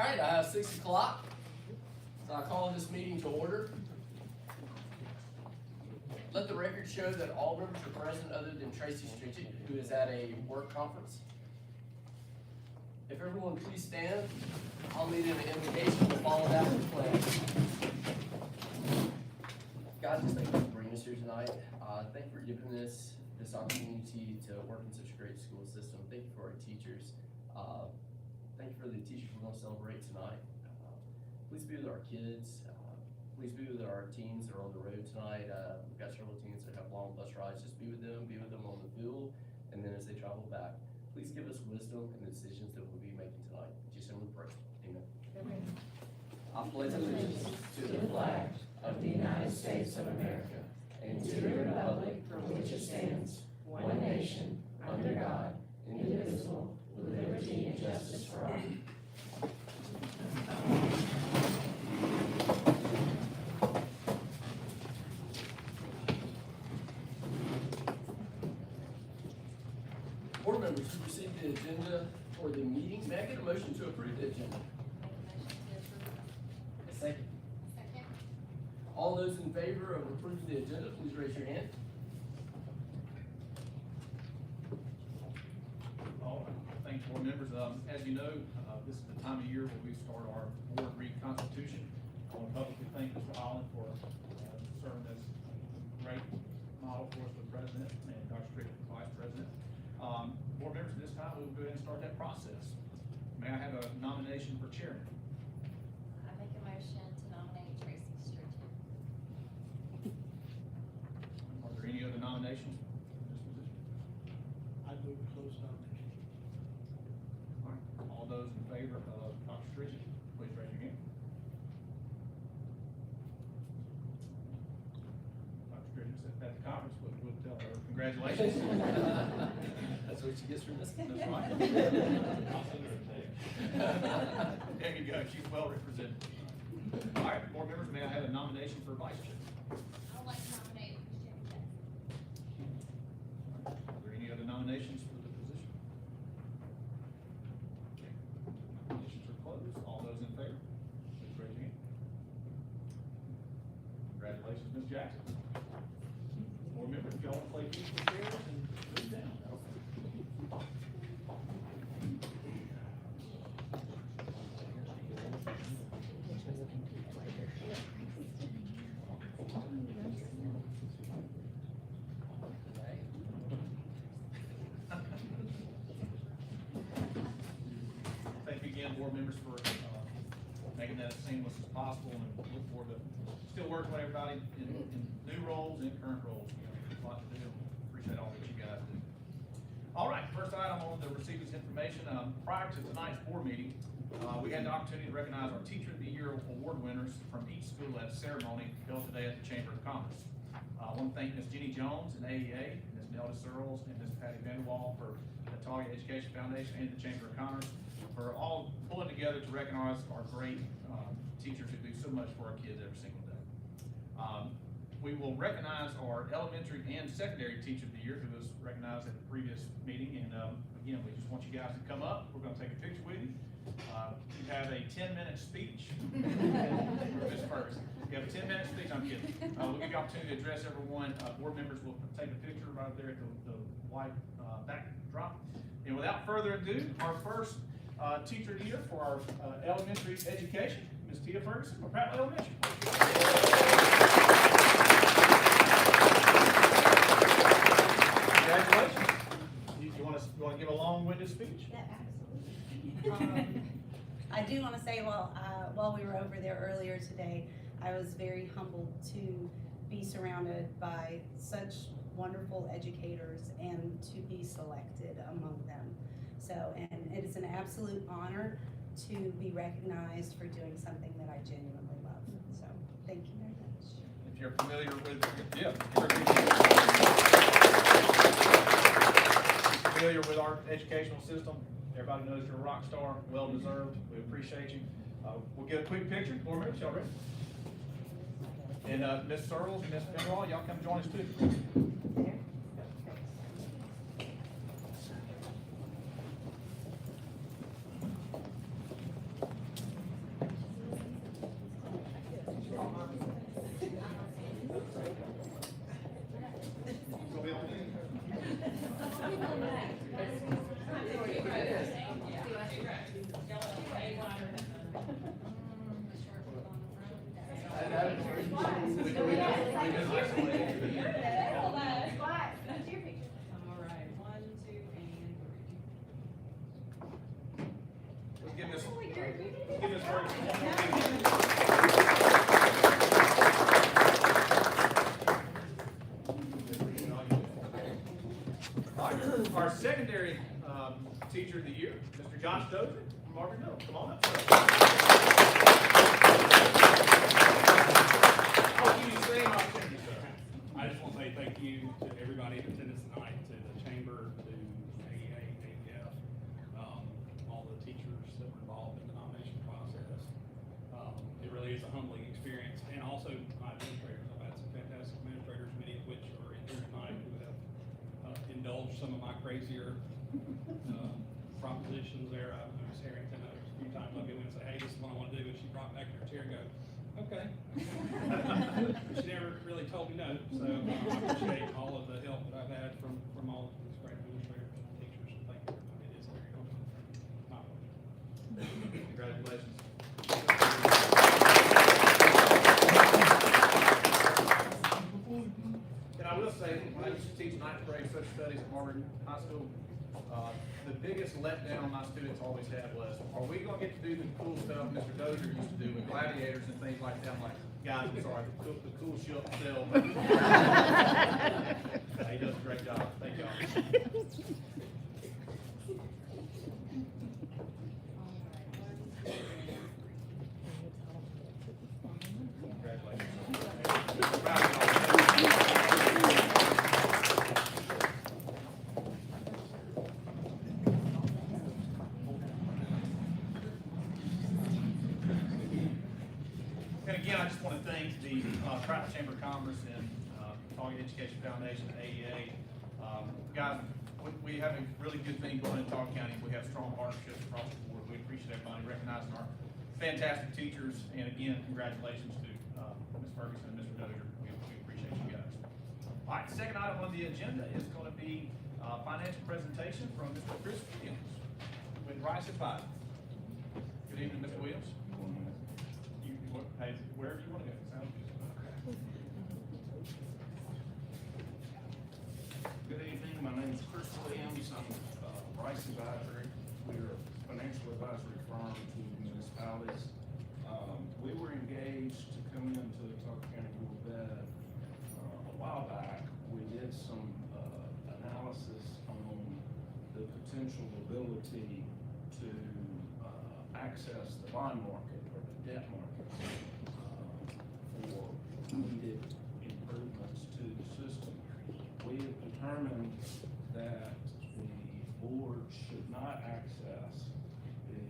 right, 6 o'clock. So I call this meeting to order. Let the record show that all members are present other than Tracy Stritchett, who is at a work conference. If everyone please stand, I'll lead an invocation to follow that with the pledge. God, just thank you for bringing us here tonight. Thank you for giving us this opportunity to work in such a great school system. Thank you for our teachers. Thank you for the teachers we're going to celebrate tonight. Please be with our kids. Please be with our teams that are on the road tonight. We've got several teams that have long bus rides. Just be with them on the field, and then as they travel back. Please give us wisdom in the decisions that we'll be making tonight. In Jesus' name we pray. Amen. I pledge allegiance to the flag of the United States of America and to the republic for which it stands, one nation, under God, indivisible, with liberty and justice for all. Board members who received the agenda for the meeting, may I get a motion to approve the agenda? A second. Second. All those in favor of approving the agenda, please raise your hand. All right. Thanks, board members. As you know, this is the time of year where we start our board reconstitution. I want to publicly thank Mr. Holland for serving as a great model for us with the president and Dr. Strickland, vice president. Board members, at this time, we will go ahead and start that process. May I have a nomination for chairman? I make a motion to nominate Tracy Stritchett. Are there any other nominations for this position? I move to close nomination. All right. All those in favor of Dr. Stritchett, please raise your hand. Dr. Stritchett at the conference, we'll tell her congratulations. That's what she gets from this. That's right. There you go, she's well represented. All right, board members, may I have a nomination for vice chair? I would like to nominate Christian Jackson. Are there any other nominations for the position? Okay. Nominations are closed. All those in favor, please raise your hand. Congratulations, Ms. Jackson. Board members, if y'all want to play musical chairs and move down. Thank you again, board members, for making that as seamless as possible, and look forward to still working with everybody in new roles and current roles. You know, there's a lot to do. Appreciate all that you guys do. All right, first item on the receivers information. Prior to tonight's board meeting, we had the opportunity to recognize our Teacher of the Year award winners from each school at a ceremony held today at the Chamber of Commerce. I want to thank Ms. Jenny Jones and AEA, Ms. Nelda Searles, and Ms. Patty Vanderwall for the Natalia Education Foundation and the Chamber of Commerce for all pulling together to recognize our great teachers who do so much for our kids every single day. We will recognize our elementary and secondary Teacher of the Year who was recognized at the previous meeting, and again, we just want you guys to come up. We're going to take a picture with you. You have a 10-minute speech. Ms. Ferguson, you have a 10-minute speech. I'm kidding. We'll give you an opportunity to address everyone. Board members will take a picture right there at the white backdrop. And without further ado, our first Teacher of the Year for our elementary education, Ms. Tia Ferguson from Pratt Elementary. Congratulations. You want to give a long-winded speech? Yeah, absolutely. I do want to say, while we were over there earlier today, I was very humbled to be surrounded by such wonderful educators and to be selected among them. So, and it is an absolute honor to be recognized for doing something that I genuinely love. So, thank you very much. If you're familiar with, familiar with our educational system, everybody knows you're a rock star, well deserved. We appreciate you. We'll get a quick picture. Board members, y'all ready? And Ms. Searles and Ms. Fenwell, y'all come join us too. All right, 1, 2, and 3. Let's give this break. All right, our secondary teacher of the year, Mr. Josh Dozier from Marvin Middle. Come on up, sir. I'll give you the same opportunity, sir. I just want to say thank you to everybody in attendance tonight, to the chamber, to AEA, APF, all the teachers that were involved in the nomination process. It really is a humbling experience, and also my administrators. I've had some fantastic administrators, many of which are in here tonight, who have indulged some of my crazier propositions there. Ms. Harrington, a few times I'll go in and say, hey, this is what I want to do, and she brought back her chair and go, okay. She never really told me no, so I appreciate all of the help that I've had from all of these great administrators and teachers. Thank you. It is very helpful. My pleasure. Congratulations. And I will say, when I used to teach ninth grade social studies at Marvin High School, the biggest letdown my students always had was, are we gonna get to do the cool stuff Mr. Dozier used to do with gladiators and things like that? I'm like, guys, I'm sorry, the cool ship sailed. He does a great job. Thank y'all. Congratulations. Proud of y'all. And again, I just want to thank the Prattville Chamber of Commerce and Target Education Foundation, AEA. Guys, we have a really good thing going in Target County. We have strong partnerships across the board. We appreciate everybody recognizing our fantastic teachers. And again, congratulations to Ms. Ferguson and Mr. Dozier. We appreciate you guys. All right, second item on the agenda is going to be financial presentation from Mr. Chris Williams with Rice Advisors. Good evening, Mr. Williams. Hey, wherever you want to go. Sounds good. Good evening, my name is Chris Williams, I'm Rice Advisory. We're a financial advisory firm to municipalities. We were engaged to come into the Tucker County Board of Ed a while back. We did some analysis on the potential ability to access the bond market or the debt market for needed improvements to the system. We have determined that the board should not access the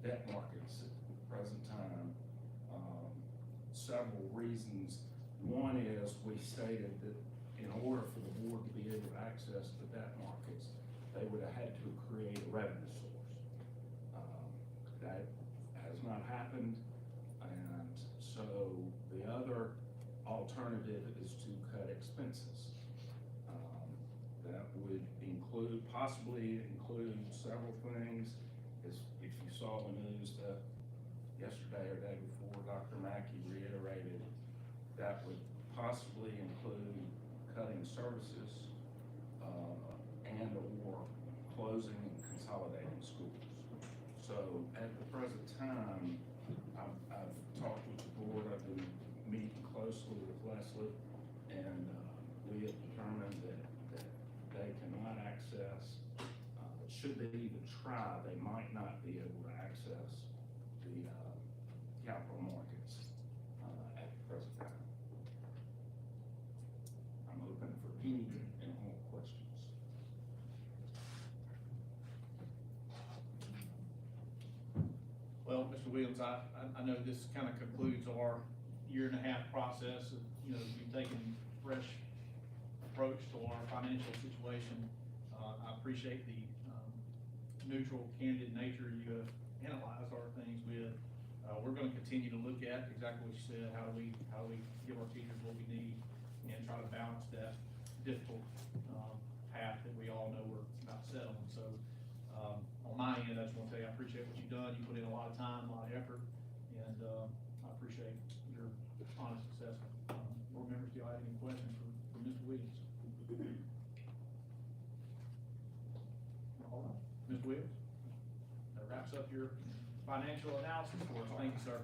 debt markets at the present time. Several reasons. One is we stated that in order for the board to be able to access the debt markets, they would have had to create a revenue source. That has not happened, and so the other alternative is to cut expenses. That would possibly include several things. If you saw the news yesterday or day before, Dr. Mackey reiterated that would possibly include cutting services and or closing and consolidating schools. So at the present time, I've talked with the board, I've been meeting closely with Leslie, and we have determined that they cannot access, should they even try, they might not be able to access the capital markets at the present time. I'm open for any and all questions. Well, Mr. Williams, I know this kind of concludes our year-and-a-half process. You've taken a fresh approach to our financial situation. I appreciate the neutral, candid nature you have analyzed our things with. We're gonna continue to look at exactly what you said, how do we give our teachers what we need and try to balance that difficult, path that we all know we're about to set on. So, on my end, I just wanna tell you, I appreciate what you've done. You put in a lot of time, a lot of effort, and, I appreciate your honest assessment. Board members, do y'all have any questions for Mr. Williams? All right, Mr. Williams, that wraps up your financial analysis for us. Thank you, sir.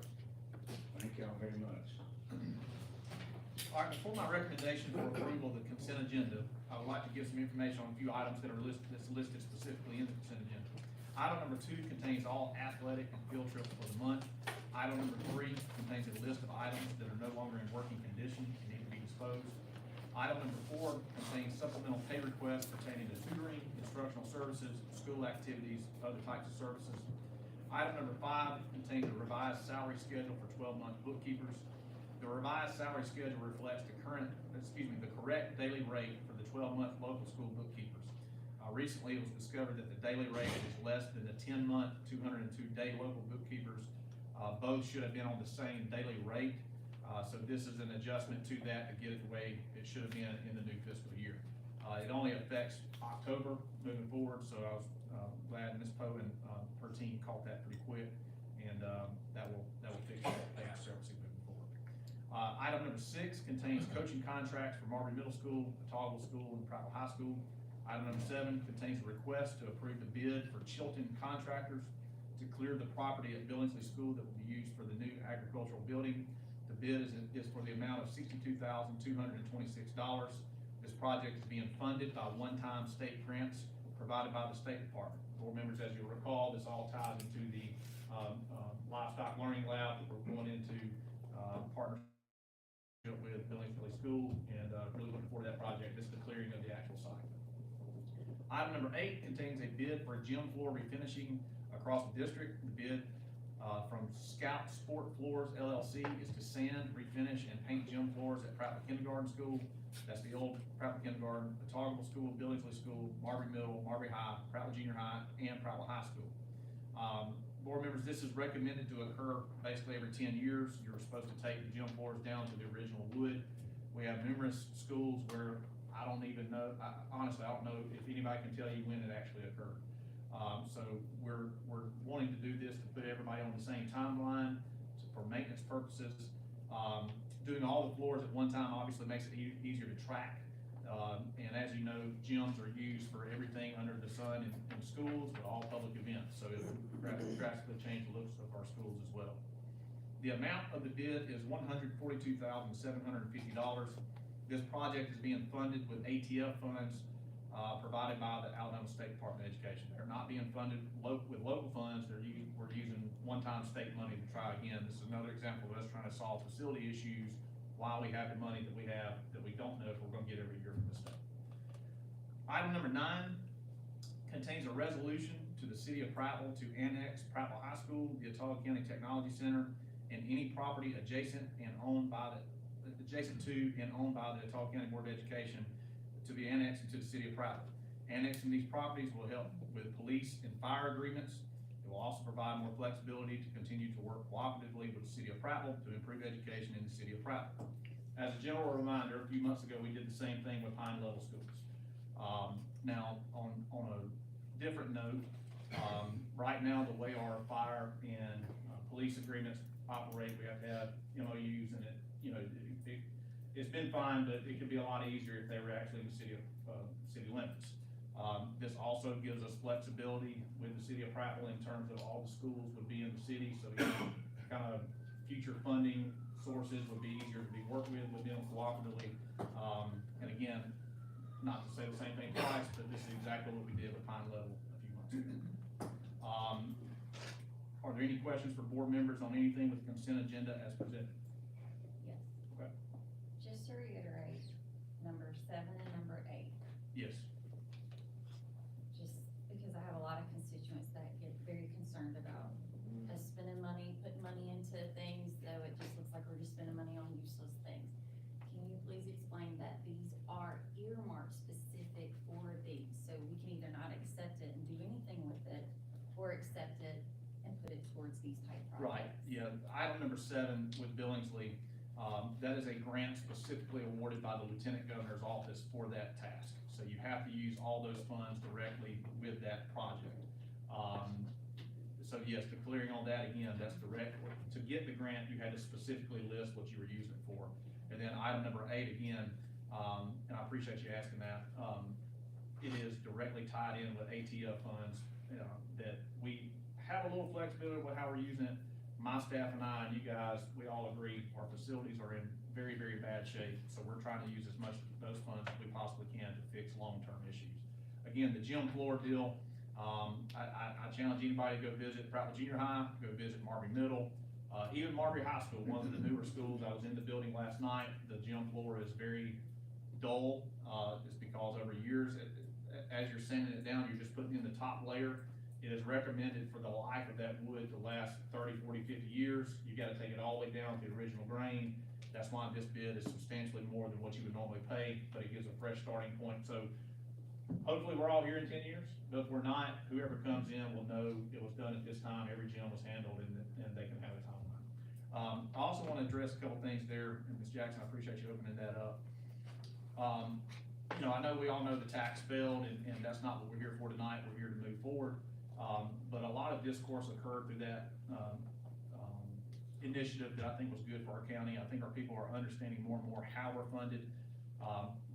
Thank y'all very much. All right, before my recommendation for approval of the consent agenda, I would like to give some information on a few items that are listed specifically in the consent agenda. Item number 2 contains all athletic and field trips for the month. Item number 3 contains a list of items that are no longer in working condition and need to be disposed. Item number 4 contains supplemental pay requests pertaining to tutoring, instructional services, school activities, other types of services. Item number 5 contains a revised salary schedule for 12-month bookkeepers. The revised salary schedule reflects the correct daily rate for the 12-month local school bookkeepers. Recently, it was discovered that the daily rate is less than the 10-month, 202-day local bookkeepers. Both should have been on the same daily rate. So this is an adjustment to that to get it the way it should have been in the new fiscal year. It only affects October moving forward, so I was glad Ms. Poe and her team caught that pretty quick, and that will fix that pay discrepancy moving forward. Item number 6 contains coaching contracts for Marbury Middle School, Otago School, and Prattville High School. Item number 7 contains a request to approve the bid for Chilton Contractors to clear the property at Billingsley School that will be used for the new agricultural building. The bid is for the amount of $62,226. This project is being funded by one-time state grants provided by the State Department. Board members, as you'll recall, this all ties into the livestock learning lab that we're going into partnership with Billingsley School, and really looking forward to that project. This is the clearing of the actual site. Item number 8 contains a bid for a gym floor refinishing across the district. The bid from Scout Sport Floors LLC is to sand, refinish, and paint gym floors at Prattville Kindergarten School. That's the old Prattville Kindergarten, Otago School, Billingsley School, Marbury Middle, Marbury High, Prattville Junior High, and Prattville High School. Board members, this is recommended to occur basically every 10 years. You're supposed to take the gym floors down to the original wood. We have numerous schools where I don't even know, honestly, I don't know if anybody can tell you when it actually occurred. So we're wanting to do this to put everybody on the same timeline for maintenance purposes. Doing all the floors at one time obviously makes it easier to track. And as you know, gyms are used for everything under the sun in schools, but all public events. So it will drastically change the looks of our schools as well. The amount of the bid is $142,750. This project is being funded with ATF funds provided by the Alabama State Department of Education. They're not being funded with local funds. We're using one-time state money to try again. This is another example of us trying to solve facility issues while we have the money that we have that we don't know if we're going to get every year from the state. Item number 9 contains a resolution to the City of Prattville to annex Prattville High School, the Otago County Technology Center, and any property adjacent to and owned by the Otago County Board of Education to be annexed into the City of Prattville. Annexing these properties will help with police and fire agreements. It will also provide more flexibility to continue to work cooperatively with the City of Prattville to improve education in the City of Prattville. As a general reminder, a few months ago, we did the same thing with Pine Level Schools. Now, on a different note, right now, the way our fire and police agreements operate, we have to have MOUs, and it's been fine, but it could be a lot easier if they were actually in the city limits. This also gives us flexibility with the City of Prattville in terms of all the schools would be in the city, so kind of future funding sources would be easier to be worked with them cooperatively. And again, not to say the same thing twice, but this is exactly what we did with Pine Level a few months ago. Are there any questions for board members on anything with the consent agenda as presented? Yes. Okay. Just to reiterate, number 7 and number 8, Yes. just because I have a lot of constituents that get very concerned about us spending money, putting money into things, though it just looks like we're just spending money on useless things. Can you please explain that these are earmarked specific for these, so we can either not accept it and do anything with it, or accept it and put it towards these type projects? Right, yeah, item number 7 with Billingsley, that is a grant specifically awarded by the Lieutenant Governor's office for that task. So you have to use all those funds directly with that project. So yes, the clearing on that, again, that's direct. To get the grant, you had to specifically list what you were using it for. And then item number 8, again, and I appreciate you asking that, it is directly tied in with ATF funds, that we have a little flexibility with how we're using it. My staff and I, and you guys, we all agree, our facilities are in very, very bad shape, so we're trying to use as much of those funds as we possibly can to fix long-term issues. Again, the gym floor deal, I challenge anybody to go visit Prattville Junior High, go visit Marbury Middle, even Marbury High School, one of the newer schools. I was in the building last night. The gym floor is very dull. It's because over years, as you're sanding it down, you're just putting in the top layer. It is recommended for the life of that wood to last 30, 40, 50 years. You gotta take it all the way down to the original grain. That's why this bid is substantially more than what you would normally pay, but it gives a fresh starting point. So hopefully we're all here in 10 years, but if we're not, whoever comes in will know it was done at this time, every gym was handled, and they can have a timeline. I also wanna address a couple things there, and Ms. Jackson, I appreciate you opening that up. I know we all know the tax failed, and that's not what we're here for tonight. We're here to move forward. But a lot of discourse occurred through that, initiative that I think was good for our county. I think our people are understanding more and more how we're funded.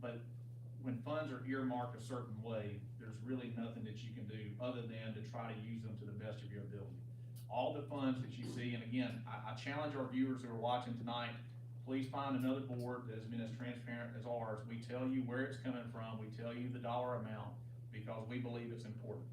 But when funds are earmarked a certain way, there's really nothing that you can do other than to try to use them to the best of your ability. All the funds that you see, and again, I challenge our viewers who are watching tonight, please find another board that has been as transparent as ours. We tell you where it's coming from, we tell you the dollar amount, because we believe it's important.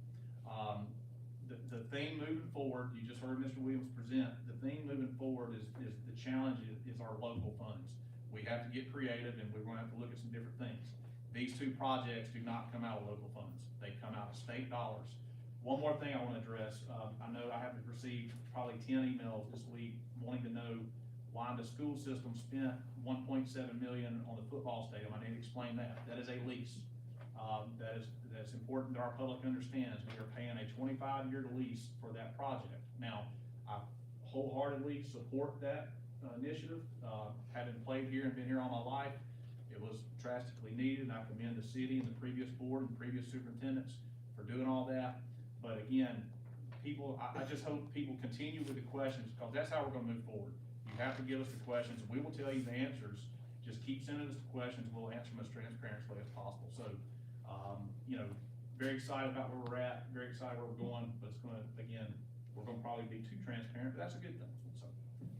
The theme moving forward, you just heard Mr. Williams present, the theme moving forward is the challenge is our local funds. We have to get creative, and we're gonna have to look at some different things. These 2 projects do not come out of local funds, they come out of state dollars. One more thing I wanna address, I know I have received probably 10 emails this week wanting to know why the school system spent $1.7 million on the football stadium. I need to explain that. That is a lease. That's important that our public understands. We are paying a 25-year lease for that project. Now, I wholeheartedly support that initiative. Having played here and been here all my life, it was drastically needed, and I commend the city and the previous board and previous superintendents for doing all that. But again, I just hope people continue with the questions, because that's how we're gonna move forward. You have to give us the questions, and we will tell you the answers. Just keep sending us the questions, we'll answer them as transparently as possible. So, very excited about where we're at, very excited where we're going, but it's gonna, again, we're gonna probably be too transparent, but that's a good thing. So,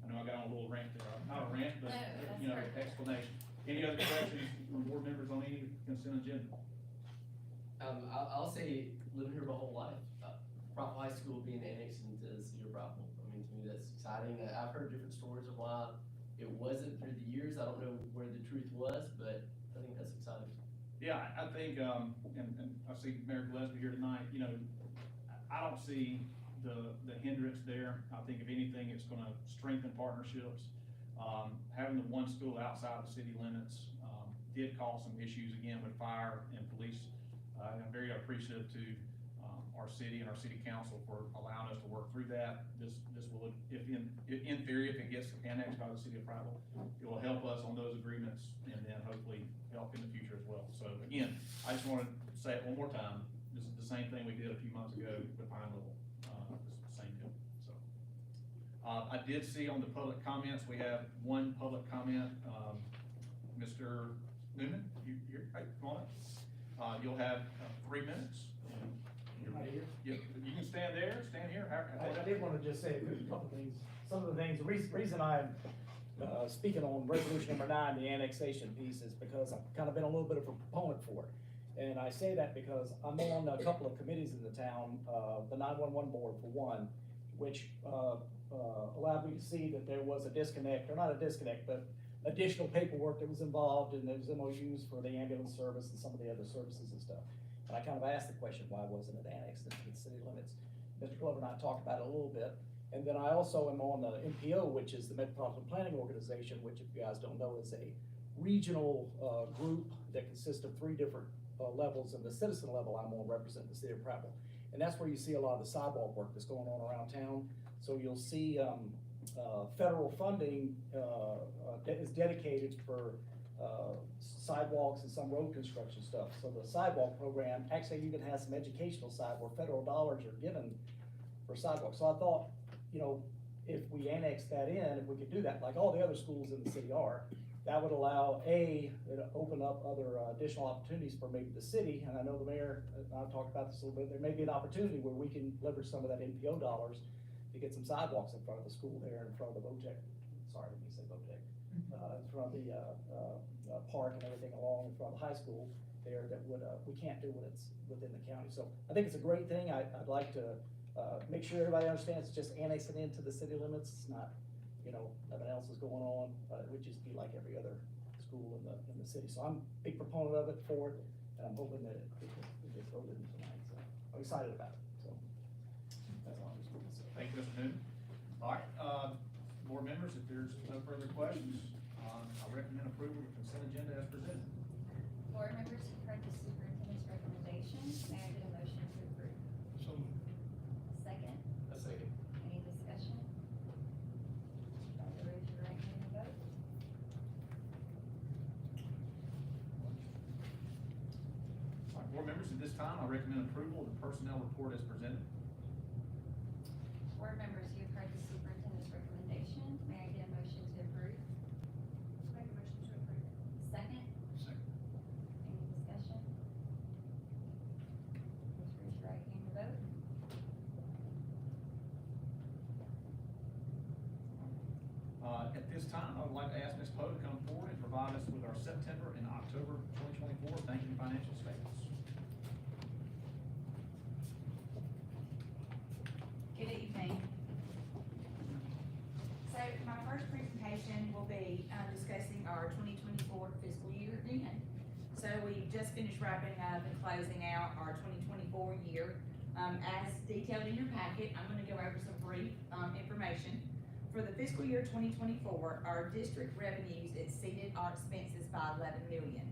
I know I got on a little rant there, not a rant, but, No, that's perfect. explanation. Any other questions from board members on any consent agenda? I'll say, living here my whole life, Prattville High School being annexed into the city of Prattville. I mean, to me, that's exciting. I've heard different stories of why it wasn't through the years. I don't know where the truth was, but I think that's exciting. Yeah, I think, and I see Mayor Gillespie here tonight, I don't see the hindrance there. I think if anything, it's gonna strengthen partnerships. Having the one school outside the city limits, did cause some issues again with fire and police. I'm very appreciative to, our city and our city council for allowing us to work through that. This will, if in theory, if it gets annexed by the city of Prattville, it will help us on those agreements, and then hopefully help in the future as well. So again, I just wanted to say it one more time. This is the same thing we did a few months ago with Pine Level. This is the same deal. So I did see on the public comments, we have one public comment. Mr. Newman, you're right, come on up. You'll have 3 minutes. Right here? You can stand there, stand here. I did want to just say a couple things. Some of the things, the reason I'm speaking on resolution number 9, the annexation piece, is because I've kind of been a little bit of a proponent for it. And I say that because I'm on a couple of committees in the town, the 911 board for one, which allowed me to see that there was a disconnect, or not a disconnect, but additional paperwork that was involved, and there was MOUs for the ambulance service and some of the other services and stuff. And I kind of asked the question, why wasn't it annexed into the city limits? Mr. Glover and I talked about it a little bit. And then I also am on the MPO, which is the Metropolitan Planning Organization, which, if you guys don't know, is a regional group that consists of 3 different levels. And the citizen level, I'm on representing the city of Prattville. And that's where you see a lot of the sidewalk work that's going on around town. So you'll see federal funding, that is dedicated for, sidewalks and some road construction stuff. So the sidewalk program, actually even has some educational side where federal dollars are given for sidewalks. So I thought, if we annex that in, if we could do that, like all the other schools in the city are, that would allow, it open up other additional opportunities for maybe the city, and I know the mayor, I've talked about this a little bit, there may be an opportunity where we can leverage some of that NPO dollars to get some sidewalks in front of the school there, in front of the VOTEC, sorry, let me say VOTEC, in front of the, park and everything along in front of the high school there that would, we can't do when it's within the county. So I think it's a great thing. I'd like to, make sure everybody understands it's just annexing into the city limits. It's not, nothing else is going on. It would just be like every other school in the city. So I'm a big proponent of it, for it, and I'm hoping that it gets voted in tonight. So I'm excited about it. So that's all I'm just going to say. Thank you, Mr. Newton. All right, board members, if there's no further questions, I recommend approval of the consent agenda as presented. Board members, you've heard the superintendent's recommendation. May I get a motion to approve? So, Second, A second. any discussion? Raise your right hand and vote. All right, board members, at this time, I recommend approval of the personnel report as presented. Board members, you've heard the superintendent's recommendation. May I get a motion to approve? Make a motion to approve. Second, second. any discussion? Please raise your right hand and vote. At this time, I would like to ask Ms. Poe to come forward and provide us with our September and October 2024 banking financial statements. Good evening. So my first presentation will be discussing our 2024 fiscal year end. So we just finished wrapping up and closing out our 2024 year. As detailed in your packet, I'm gonna go over some brief information. For the fiscal year 2024, our district revenues exceeded our expenses by 11 million.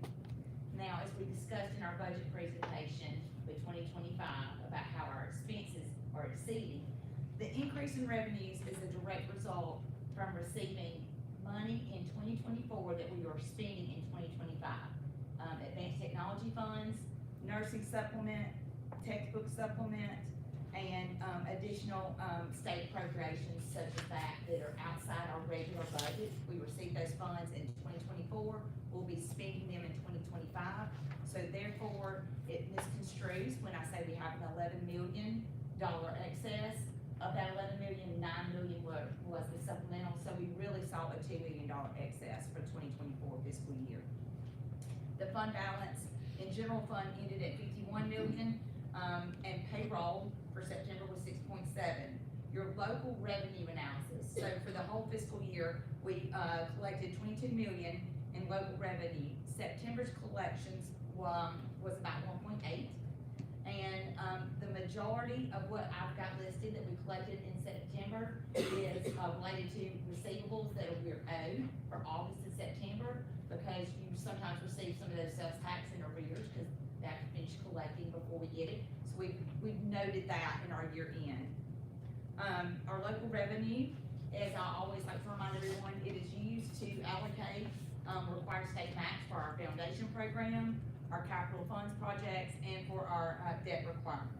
Now, as we discussed in our budget presentation with 2025 about how our expenses are exceeding, the increase in revenues is a direct result from receiving money in 2024 that we are spending in 2025. Advanced technology funds, nursing supplement, textbook supplement, and additional state appropriations such as that are outside our regular budget. We received those funds in 2024. We'll be spending them in 2025. So therefore, it misconstrues when I say we have an $11 million excess. Of that 11 million, 9 million was the supplemental, so we really saw a $2 million excess for 2024 fiscal year. The fund balance in general fund ended at 51 million, and payroll for September was 6.7. Your local revenue analysis, so for the whole fiscal year, we collected 22 million in local revenue. September's collections was about 1.8. And the majority of what I've got listed that we collected in September is related to receivables that we're owed for August and September, because you sometimes receive some of those sales tax in arrears, because they have to finish collecting before we get it. So we've noted that in our year end. Our local revenue, as I always like to remind everyone, it is used to allocate required state match for our foundation program, our capital funds projects, and for our debt requirements.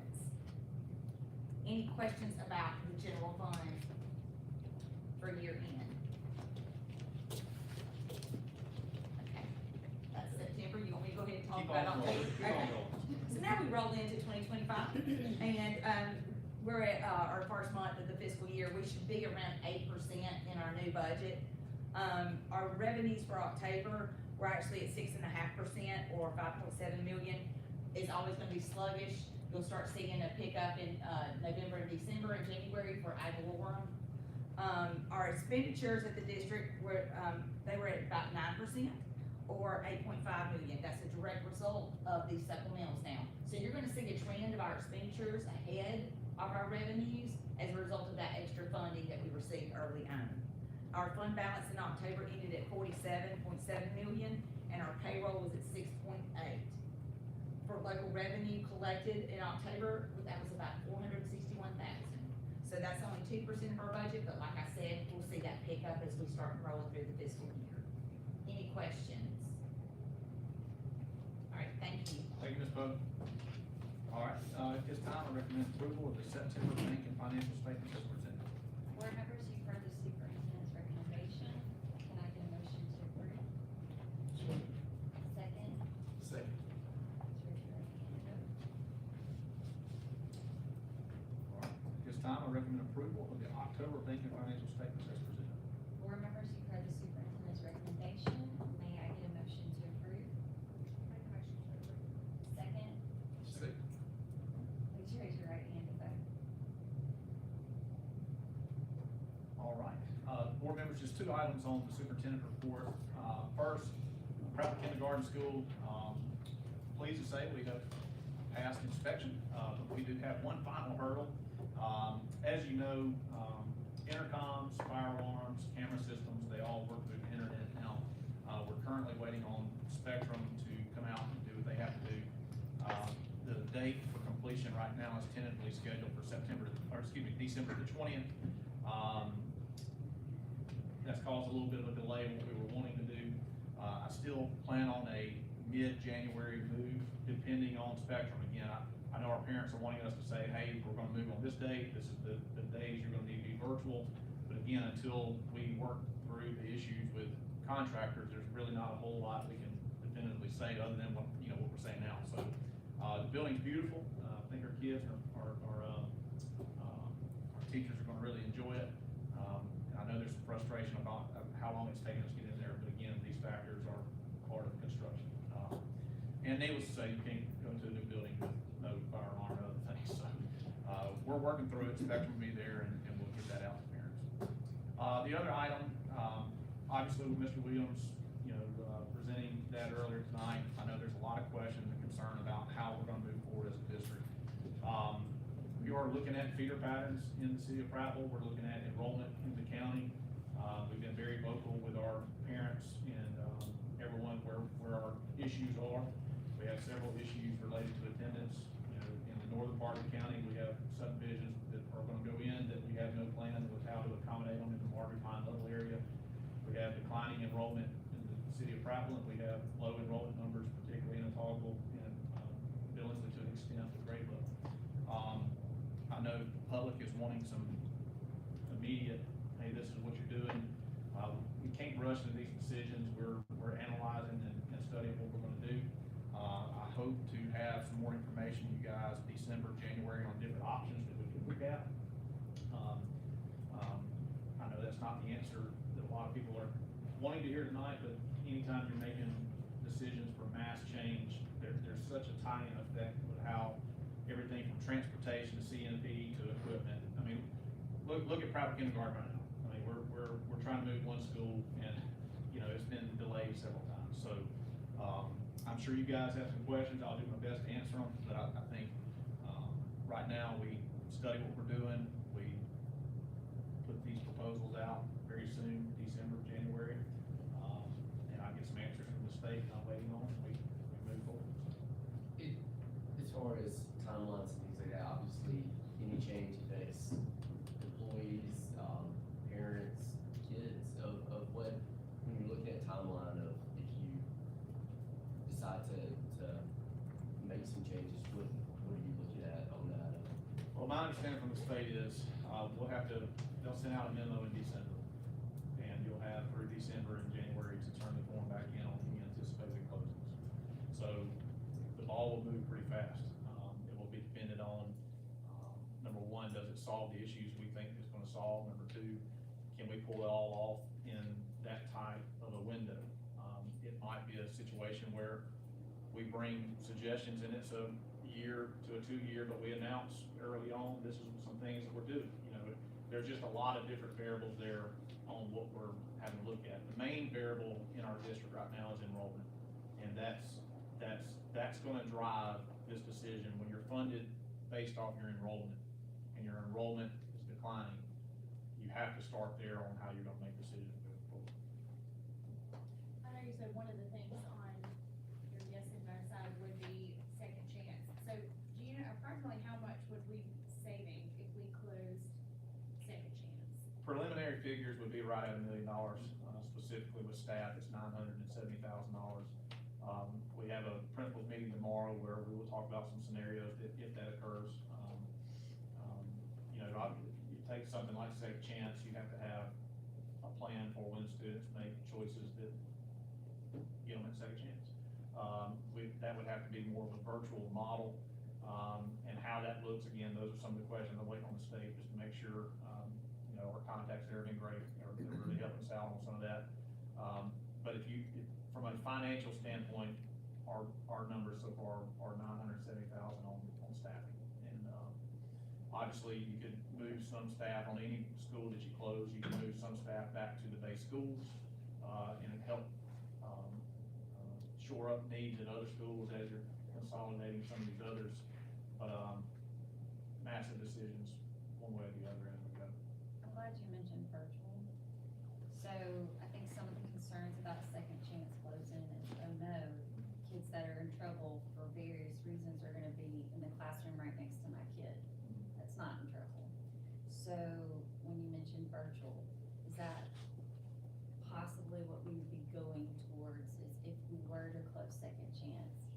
Any questions about the general fund for year end? Okay, that's September. You want me to go ahead and talk Keep about on October? rolling, keep on Okay. rolling. So now we roll into 2025, and we're at our first month of the fiscal year. We should be around 8% in our new budget. Our revenues for October, we're actually at 6.5%, or 5.7 million. It's always gonna be sluggish. You'll start seeing a pickup in November and December and January for ad valorem. Our expenditures at the district were, they were at about 9%, or 8.5 million. That's a direct result of these supplementals now. So you're gonna see a trend of our expenditures ahead of our revenues as a result of that extra funding that we received early on. Our fund balance in October ended at 47.7 million, and our payroll was at 6.8. For local revenue collected in October, that was about 461,000. So that's only 2% of our budget, but like I said, we'll see that pick up as we start rolling through the fiscal year. Any questions? All right, thank you. Thank you, Ms. Bowden. All right, at this time, I recommend approval of the September bank and financial statements as presented. Board members, you've heard the superintendent's recommendation. Can I get a motion to approve? Second? Second. Please raise your right hand and vote. All right, at this time, I recommend approval of the October bank and financial statements as presented. Board members, you've heard the superintendent's recommendation. May I get a motion to approve? Make a motion to approve. Second? Second. Please raise your right hand and vote. All right, board members, just two items on the superintendent report. First, Prattville Kindergarten School, pleased to say we have passed inspection, but we do have one final hurdle. As you know, intercoms, fire alarms, camera systems, they all work through the internet now. We're currently waiting on Spectrum to come out and do what they have to do. The date for completion right now is tentatively scheduled for December the 20th. That's caused a little bit of a delay in what we were wanting to do. I still plan on a mid-January move, depending on Spectrum. Again, I know our parents are wanting us to say, hey, we're gonna move on this date, this is the days you're gonna need to be virtual. But again, until we work through the issues with contractors, there's really not a whole lot we can definitively say other than what we're saying now. So, the building's beautiful. I think our kids our teachers are gonna really enjoy it. I know there's some frustration about how long it's taken us to get in there, but again, these factors are part of construction. And needless to say, you can't go to a new building with no fire alarm and other things, so, we're working through it, Spectrum will be there, and we'll get that out to parents. The other item, obviously with Mr. Williams, presenting that earlier tonight, I know there's a lot of questions and concern about how we're gonna move forward as a district. We are looking at feeder patterns in the city of Prattville, we're looking at enrollment in the county. We've been very vocal with our parents and, everyone where our issues are. We have several issues related to attendance. In the northern part of the county, we have subdivisions that are gonna go in that we have no plan with how to accommodate them in the Margaret Pine Little area. We have declining enrollment in the city of Prattville, and we have low enrollment numbers, particularly in Otago and, Billingsley to an extent with grade level. I know the public is wanting some immediate, hey, this is what you're doing. We can't rush into these decisions. We're analyzing and studying what we're gonna do. I hope to have some more information, you guys, December, January, on different options that we can look at. I know that's not the answer that a lot of people are wanting to hear tonight, but anytime you're making decisions for mass change, there's such a tie-in effect with how everything from transportation to CNP to equipment. I mean, look at Prattville Kindergarten right now. I mean, we're trying to move one school and, it's been delayed several times. So, I'm sure you guys have some questions. I'll do my best to answer them, but I think, right now, we study what we're doing. We put these proposals out very soon, December, January. And I get some answers from the state and I'm waiting on them. We move forward. As far as timelines and things like that, obviously, any change affects employees, parents, kids, of what, when you're looking at timeline of if you decide to make some changes, what are you looking at on that? Well, my understanding from the state is, they'll send out a memo in December. And you'll have through December and January to turn the form back in on the anticipated closings. So the ball will move pretty fast. It will be dependent on, number one, does it solve the issues we think it's gonna solve? Number two, can we pull it all off in that type of a window? It might be a situation where we bring suggestions and it's a year to a 2 year, but we announce early on, this is some things that we're doing. There's just a lot of different variables there on what we're having to look at. The main variable in our district right now is enrollment. And that's gonna drive this decision. When you're funded based off your enrollment and your enrollment is declining, you have to start there on how you're gonna make decisions moving forward. I know you said one of the things on your yes and no side would be second chance. So do you know approximately how much would we be saving if we closed be right at $1 million, specifically with staff, it's $970,000. We have a principals meeting tomorrow where we will talk about some scenarios if that occurs. You know, you take something like Second Chance, you have to have a plan for when students make choices that get them at Second Chance. That would have to be more of a virtual model, and how that looks, again, those are some of the questions I'm waiting on the state, just to make sure, you know, our contacts there have been great, they're really helping us out on some of that. But from a financial standpoint, our numbers so far are $970,000 on staffing. And, obviously, you could move some staff on any school that you close, you can move some staff back to the base schools, and help, shore up needs at other schools as you're consolidating some of these others. But, massive decisions, one way or the other, as we go. I'm glad you mentioned virtual. So I think some of the concerns about Second Chance closing is, oh no, kids that are in trouble for various reasons are gonna be in the classroom right next to my kid that's not in trouble. So when you mentioned virtual, is that possibly what we would be going towards, is if we were to close Second Chance,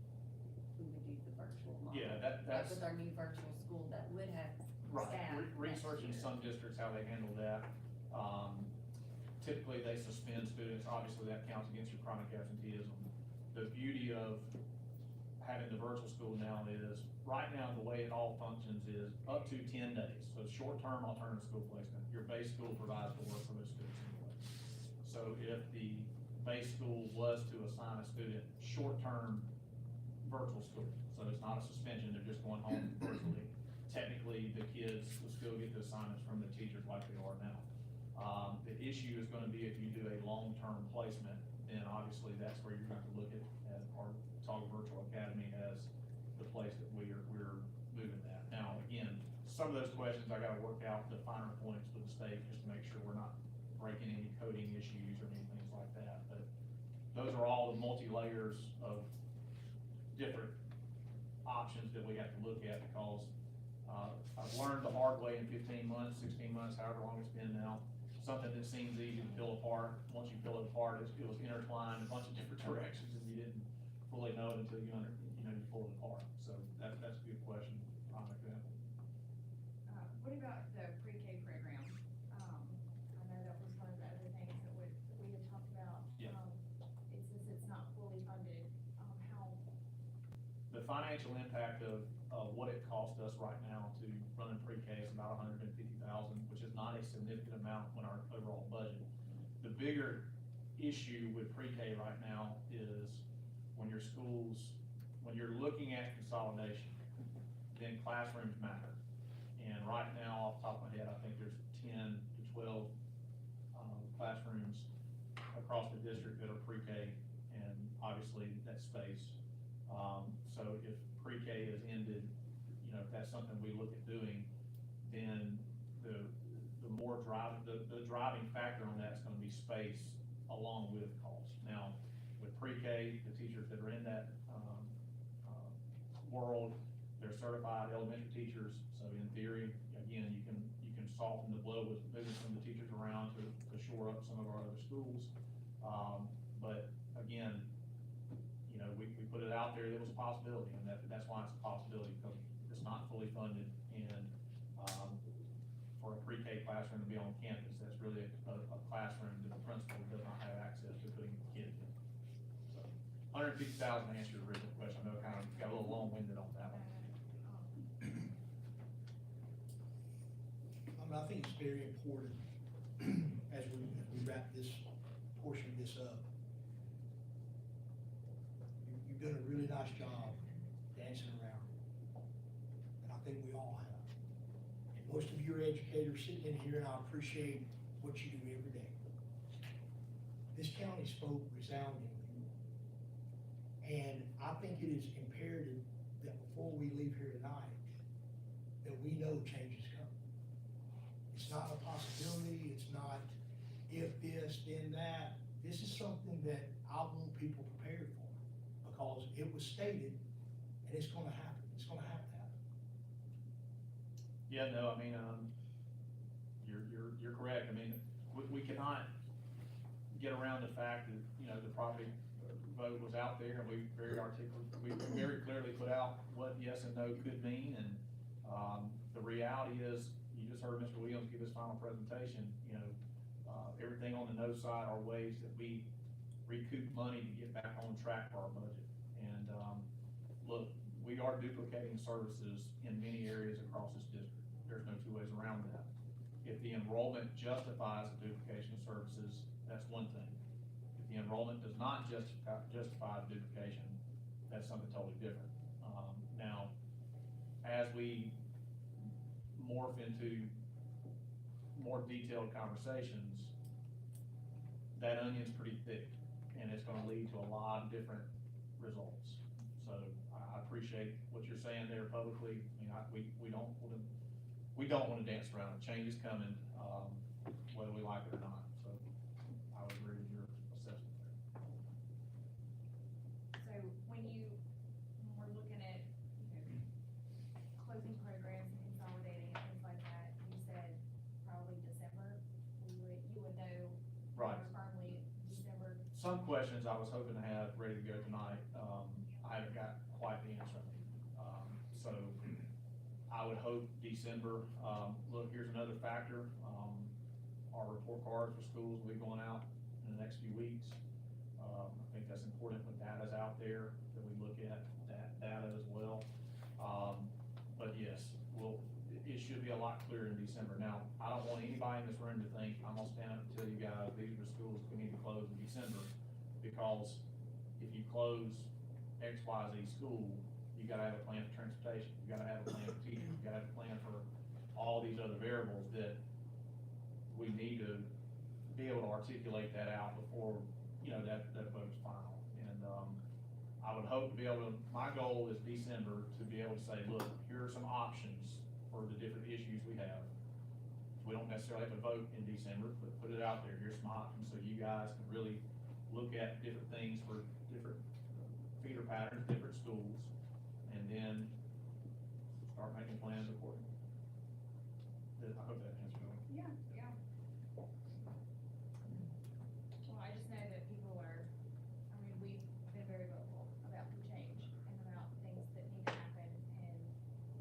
we would do the virtual model? Yeah, Like that's. with our new virtual school that would have Right, staff next researching year. some districts, how they handle that. Typically, they suspend students, obviously that counts against your chronic absenteeism. The beauty of having the virtual school now is, right now, the way it all functions is up to 10 days. So short-term alternative school placement, your base school provides the work for those students anyway. So if the base school was to assign a student short-term virtual school, so it's not a suspension, they're just going home virtually, technically, the kids will still get the assignments from the teachers like they are now. The issue is gonna be if you do a long-term placement, then obviously that's where you're going to look at our Talk Virtual Academy as the place that we're moving that. Now, again, some of those questions I gotta work out the finer points with the state, just to make sure we're not breaking any coding issues or anything like that. But those are all the multi-layers of different options that we have to look at, because I've learned the hard way in 15 months, 16 months, however long it's been now. Something that seems easy to pull apart, once you pull it apart, it was intertwined in a bunch of different directions, and you didn't fully know it until you pull it apart. So that's a good question, I'll make that. What about the pre-K program? I know that was one of the other things that we had talked about. Yeah. Since it's not fully funded, how, The financial impact of what it costs us right now to run in pre-K is about $150,000, which is not a significant amount when our overall budget. The bigger issue with pre-K right now is when you're looking at consolidation, then classrooms matter. And right now, off the top of my head, I think there's 10 to 12 classrooms across the district that are pre-K, and obviously that's space. So if pre-K is ended, if that's something we look at doing, then the driving factor on that is gonna be space along with cost. Now, with pre-K, the teachers that are in that, world, they're certified elementary teachers, so in theory, again, you can soften the blow with moving some of the teachers around to shore up some of our other schools. But again, we put it out there, it was a possibility, and that's why it's a possibility, because it's not fully funded, and, for a pre-K classroom to be on campus, that's really a classroom that the principal does not have access to putting kids in. So, 150,000 to answer your original question, I know it kind of got a little long-winded on that one. I think it's very important, as we wrap this portion of this up. You've done a really nice job dancing around, and I think we all have. And most of you are educators sitting in here, and I appreciate what you do every day. This county spoke resoundingly, and I think it is imperative that before we leave here tonight, that we know change is coming. It's not a possibility, it's not if this, then that. This is something that I want people prepared for, because it was stated, and it's gonna happen, it's gonna have to happen. Yeah, no, I mean, you're correct. I mean, we cannot get around the fact that, you know, the property vote was out there, and we very clearly put out what yes and no could mean, and, the reality is, you just heard Mr. Williams give his final presentation, you know, everything on the no side are ways that we recoup money to get back on track for our budget. And, look, we are duplicating services in many areas across this district. There's no two ways around that. If the enrollment justifies the duplication of services, that's one thing. If the enrollment does not justify duplication, that's something totally different. Now, as we morph into more detailed conversations, that onion's pretty thick, and it's gonna lead to a lot of different results. So I appreciate what you're saying there publicly. I mean, we don't wanna dance around it. Change is coming, whether we like it or not. So I would agree with your assessment there. So when we're looking at, closing programs and consolidating and things like that, you said probably December, you would know. Right. more firmly December. Some questions I was hoping to have ready to go tonight, I haven't got quite the answer. So I would hope December. Look, here's another factor. Our report cards for schools will be going out in the next few weeks. I think that's important when data's out there, that we look at that data as well. But yes, it should be a lot clearer in December. Now, I don't want anybody in this room to think, I'm gonna stand up and tell you guys, these are the schools we need to close in December. Because if you close X, Y, Z school, you gotta have a plan for transportation, you gotta have a plan for teaching, you gotta have a plan for all these other variables that we need to be able to articulate that out before, that vote's final. And, I would hope to be able to, my goal is December to be able to say, look, here are some options for the different issues we have. We don't necessarily have to vote in December, but put it out there, here's some options, so you guys can really look at different things for different feeder patterns, different schools, and then start making plans accordingly. I hope that answers it. Yeah. Well, I just know that people we've been very vocal about the change and about things that need to happen, and,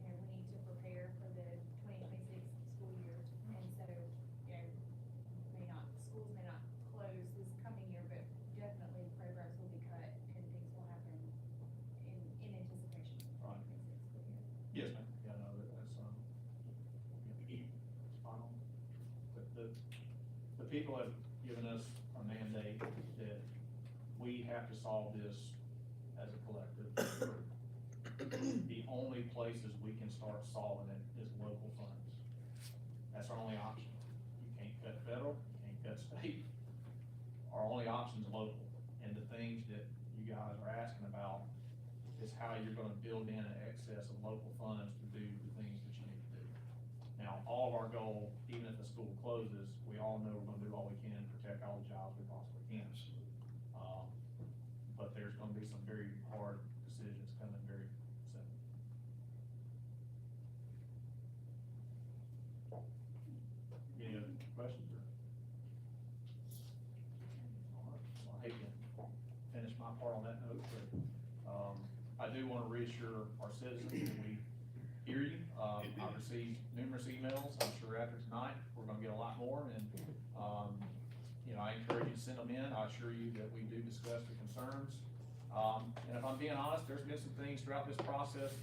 we need to prepare for the 2026 school year. And so, schools may not close this coming year, but definitely programs will be cut and things will happen in anticipation of the 2026 school year. Yes, ma'am. Yeah, no, that's, spot on. The people have given us a mandate that we have to solve this as a collective. The only places we can start solving it is local funds. That's our only option. You can't cut federal, you can't cut state. Our only option is local. And the things that you guys are asking about is how you're gonna build in an excess of local funds to do the things that you need to do. Now, all of our goal, even if the school closes, we all know we're gonna do all we can to protect all the jobs we possibly can. But there's gonna be some very hard decisions coming very soon. Any other questions or? All right, well, I hate to finish my part on that note, but, I do wanna reassure our citizens that we hear you. I've received numerous emails. I'm sure after tonight, we're gonna get a lot more, and, I encourage you to send them in. I assure you that we do discuss the concerns. And if I'm being honest, there's been some things throughout this process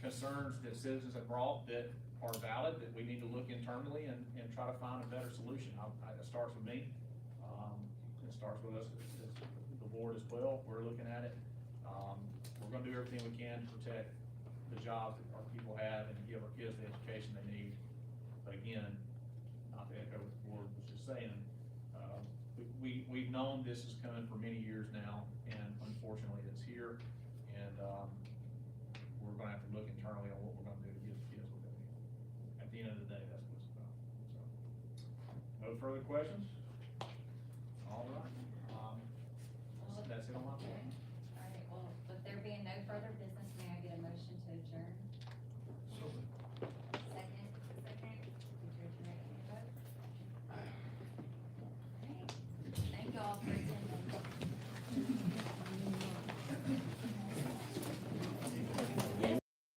concerns that citizens have brought that are valid, that we need to look internally and try to find a better solution. It starts with me. It starts with us, as the board as well. We're looking at it. We're gonna do everything we can to protect the jobs that our people have and give our kids the education they need. But again, not to echo what the board was just saying, we've known this is coming for many years now, and unfortunately it's here. And, we're gonna have to look internally on what we're gonna do to give the kids what they need. At the end of the day, that's what it's about. So, no further questions? All right, that's it on my part. All right, well, with there being no further business, may I get a motion to adjourn? Second? Second. Would you adjourn your vote? you all for